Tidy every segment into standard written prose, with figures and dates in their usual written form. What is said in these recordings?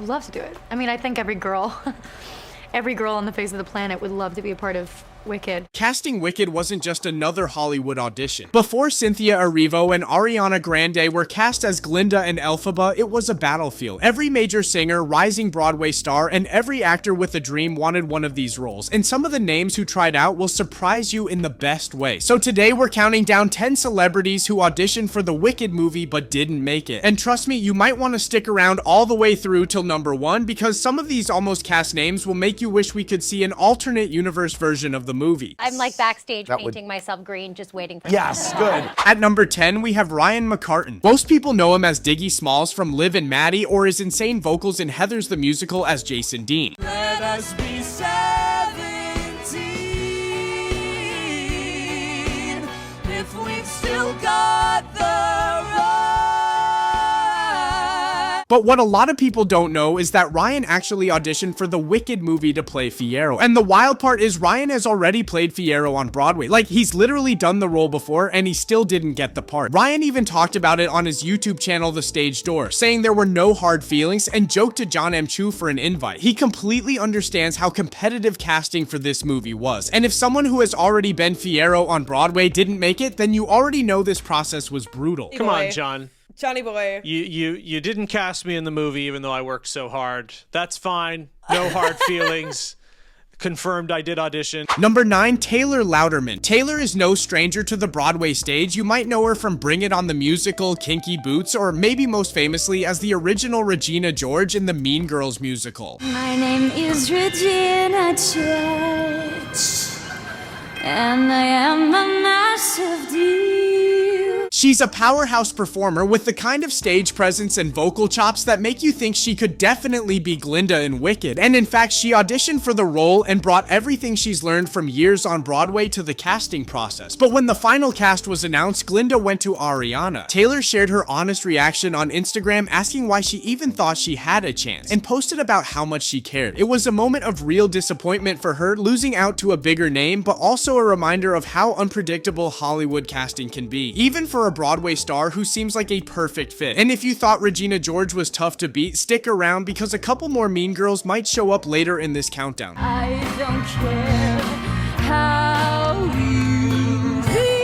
I'd love to do it. I mean, I think every girl, every girl on the face of the planet would love to be a part of Wicked. Casting Wicked wasn't just another Hollywood audition. Before Cynthia Erivo and Ariana Grande were cast as Glinda and Elphaba, it was a battlefield. Every major singer, rising Broadway star, and every actor with a dream wanted one of these roles, and some of the names who tried out will surprise you in the best way. So today we're counting down 10 celebrities who auditioned for the Wicked movie but didn't make it. And trust me, you might want to stick around all the way through till number 1, because some of these almost cast names will make you wish we could see an alternate universe version of the movie. I'm like backstage painting myself green, just waiting for Yes, good. At number 10, we have Ryan McCarten. Most people know him as Diggy Smalls from Liv and Maddie, or his insane vocals in Heathers the Musical as Jason Dean. Let us be 17 if we've still got the right. But what a lot of people don't know is that Ryan actually auditioned for the Wicked movie to play Fiyero. And the wild part is Ryan has already played Fiyero on Broadway. Like, he's literally done the role before and he still didn't get the part. Ryan even talked about it on his YouTube channel, The Stage Door, saying there were no hard feelings and joked to John M. Chu for an invite. He completely understands how competitive casting for this movie was. And if someone who has already been Fiyero on Broadway didn't make it, then you already know this process was brutal. Come on, John. Johnny boy. You didn't cast me in the movie even though I worked so hard. That's fine. No hard feelings. Confirmed I did audition. Number 9, Taylor Louderman. Taylor is no stranger to the Broadway stage. You might know her from Bring It On the Musical, Kinky Boots, or maybe most famously as the original Regina George in the Mean Girls musical. My name is Regina George, and I am a massive deal. She's a powerhouse performer with the kind of stage presence and vocal chops that make you think she could definitely be Glinda in Wicked. And in fact, she auditioned for the role and brought everything she's learned from years on Broadway to the casting process. But when the final cast was announced, Glinda went to Ariana. Taylor shared her honest reaction on Instagram, asking why she even thought she had a chance, and posted about how much she cared. It was a moment of real disappointment for her, losing out to a bigger name, but also a reminder of how unpredictable Hollywood casting can be, even for a Broadway star who seems like a perfect fit. And if you thought Regina George was tough to beat, stick around because a couple more Mean Girls might show up later in this countdown. I don't care how you feel.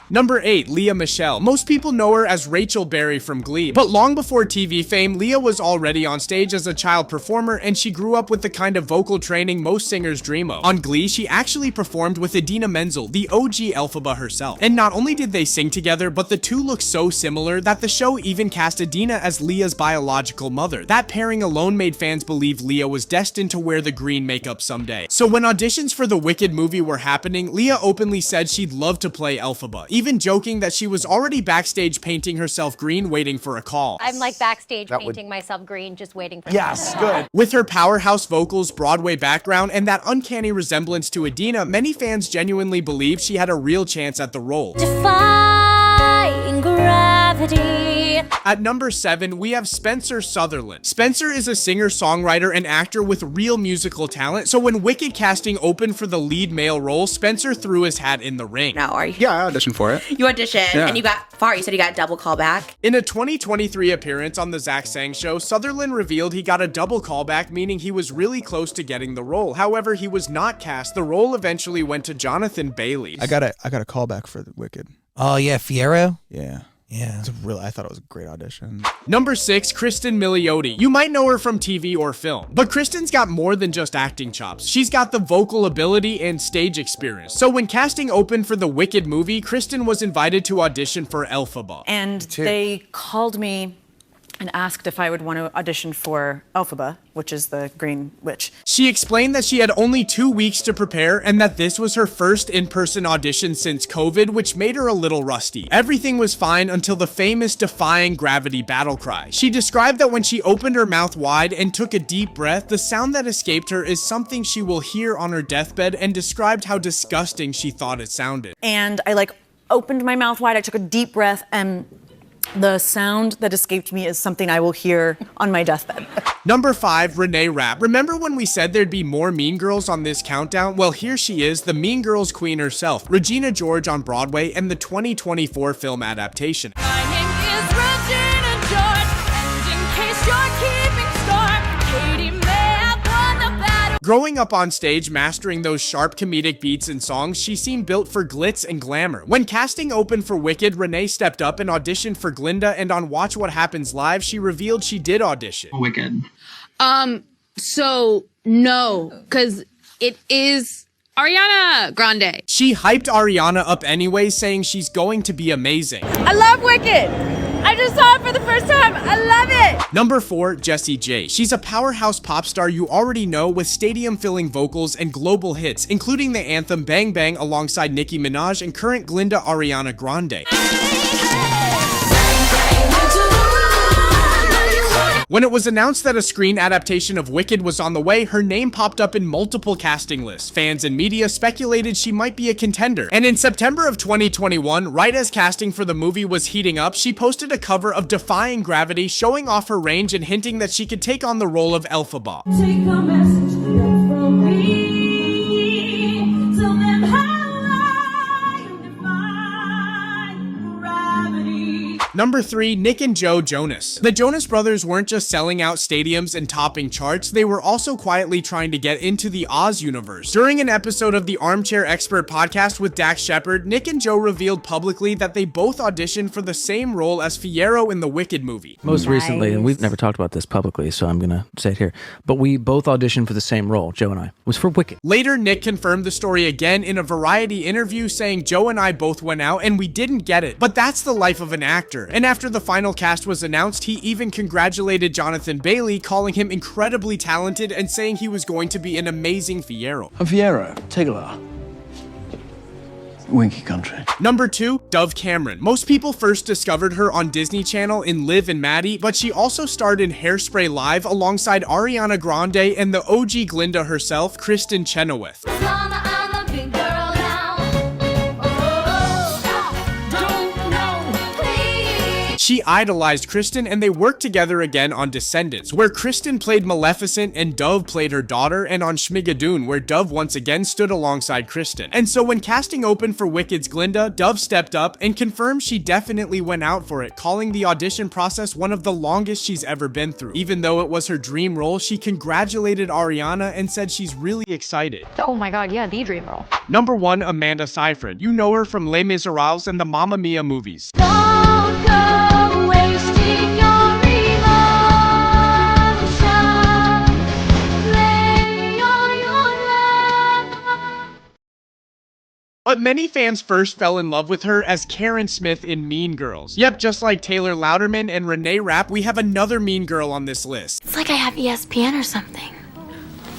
Number 8, Lea Michele. Most people know her as Rachel Berry from Glee, but long before TV fame, Lea was already on stage as a child performer, and she grew up with the kind of vocal training most singers dream of. On Glee, she actually performed with Idina Menzel, the OG Elphaba herself. And not only did they sing together, but the two look so similar that the show even cast Idina as Lea's biological mother. That pairing alone made fans believe Lea was destined to wear the green makeup someday. So when auditions for the Wicked movie were happening, Lea openly said she'd love to play Elphaba, even joking that she was already backstage painting herself green waiting for a call. I'm like backstage painting myself green, just waiting for Yes, good. With her powerhouse vocals, Broadway background, and that uncanny resemblance to Idina, many fans genuinely believed she had a real chance at the role. Defying gravity. At number 7, we have Spencer Sutherland. Spencer is a singer-songwriter and actor with real musical talent, so when Wicked casting opened for the lead male role, Spencer threw his hat in the ring. Now, are you? Yeah, I auditioned for it. You auditioned, and you got far. You said you got double callback. In a 2023 appearance on the Zach Sang Show, Sutherland revealed he got a double callback, meaning he was really close to getting the role. However, he was not cast. The role eventually went to Jonathan Bailey. I got a callback for the Wicked. Oh yeah, Fiyero? Yeah. Yeah. I thought it was a great audition. Number 6, Cristin Milioti. You might know her from TV or film, but Cristin's got more than just acting chops. She's got the vocal ability and stage experience. So when casting opened for the Wicked movie, Cristin was invited to audition for Elphaba. And they called me and asked if I would want to audition for Elphaba, which is the Green Witch. She explained that she had only 2 weeks to prepare and that this was her first in-person audition since COVID, which made her a little rusty. Everything was fine until the famous defying gravity battle cry. She described that when she opened her mouth wide and took a deep breath, the sound that escaped her is something she will hear on her deathbed, and described how disgusting she thought it sounded. And I opened my mouth wide, I took a deep breath, and the sound that escaped me is something I will hear on my deathbed. Number 5, Renee Rapp. Remember when we said there'd be more Mean Girls on this countdown? Well, here she is, the Mean Girls queen herself, Regina George on Broadway and the 2024 film adaptation. My name is Regina George, and in case you're keeping Growing up on stage, mastering those sharp comedic beats and songs, she seemed built for glitz and glamour. When casting opened for Wicked, Renee stepped up and auditioned for Glinda, and on Watch What Happens Live, she revealed she did audition. Wicked. So no, because it is Ariana Grande. She hyped Ariana up anyway, saying she's going to be amazing. I love Wicked. I just saw it for the first time. I love it. Number 4, Jessie J. She's a powerhouse pop star you already know with stadium-filling vocals and global hits, including the anthem Bang Bang alongside Nicki Minaj and current Glinda Ariana Grande. When it was announced that a screen adaptation of Wicked was on the way, her name popped up in multiple casting lists. Fans and media speculated she might be a contender. And in September of 2021, right as casting for the movie was heating up, she posted a cover of Defying Gravity, showing off her range and hinting that she could take on the role of Elphaba. Take a message from me. Tell them how I defy gravity. Number 3, Nick and Joe Jonas. The Jonas Brothers weren't just selling out stadiums and topping charts, they were also quietly trying to get into the Oz universe. During an episode of the Armchair Expert podcast with Dax Shepard, Nick and Joe revealed publicly that they both auditioned for the same role as Fiyero in the Wicked movie. Most recently, and we've never talked about this publicly, so I'm gonna say it here, but we both auditioned for the same role, Joe and I. It was for Wicked. Later, Nick confirmed the story again in a Variety interview, saying Joe and I both went out and we didn't get it. But that's the life of an actor. And after the final cast was announced, he even congratulated Jonathan Bailey, calling him incredibly talented and saying he was going to be an amazing Fiyero. I'm Fiyero, Tigla. Winky country. Number 2, Dove Cameron. Most people first discovered her on Disney Channel in Liv and Maddie, but she also starred in Hairspray Live alongside Ariana Grande and the OG Glinda herself, Kristen Chenoweth. Mama, I'm a big girl now. Oh, don't know, please. She idolized Kristen, and they worked together again on Descendants, where Kristen played Maleficent and Dove played her daughter, and on Schmigadoon, where Dove once again stood alongside Kristen. And so when casting opened for Wicked's Glinda, Dove stepped up and confirmed she definitely went out for it, calling the audition process one of the longest she's ever been through. Even though it was her dream role, she congratulated Ariana and said she's really excited. Oh my god, yeah, the dream role. Number 1, Amanda Seyfried. You know her from Les Miserables and the Mamma Mia movies. Don't go wasting your emotion. Lay all your love. But many fans first fell in love with her as Karen Smith in Mean Girls. Yep, just like Taylor Louderman and Renee Rapp, we have another Mean Girl on this list. It's like I have ESPN or something.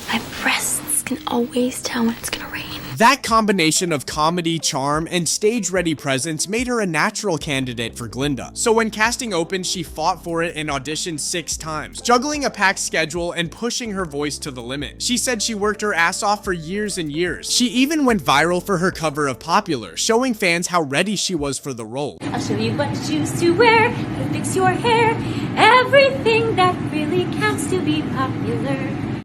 My breasts can always tell when it's gonna rain. That combination of comedy, charm, and stage-ready presence made her a natural candidate for Glinda. So when casting opened, she fought for it and auditioned 6 times, juggling a packed schedule and pushing her voice to the limit. She said she worked her ass off for years and years. She even went viral for her cover of Popular, showing fans how ready she was for the role. I'll show you what shoes to wear, how to fix your hair, everything that really counts to be popular.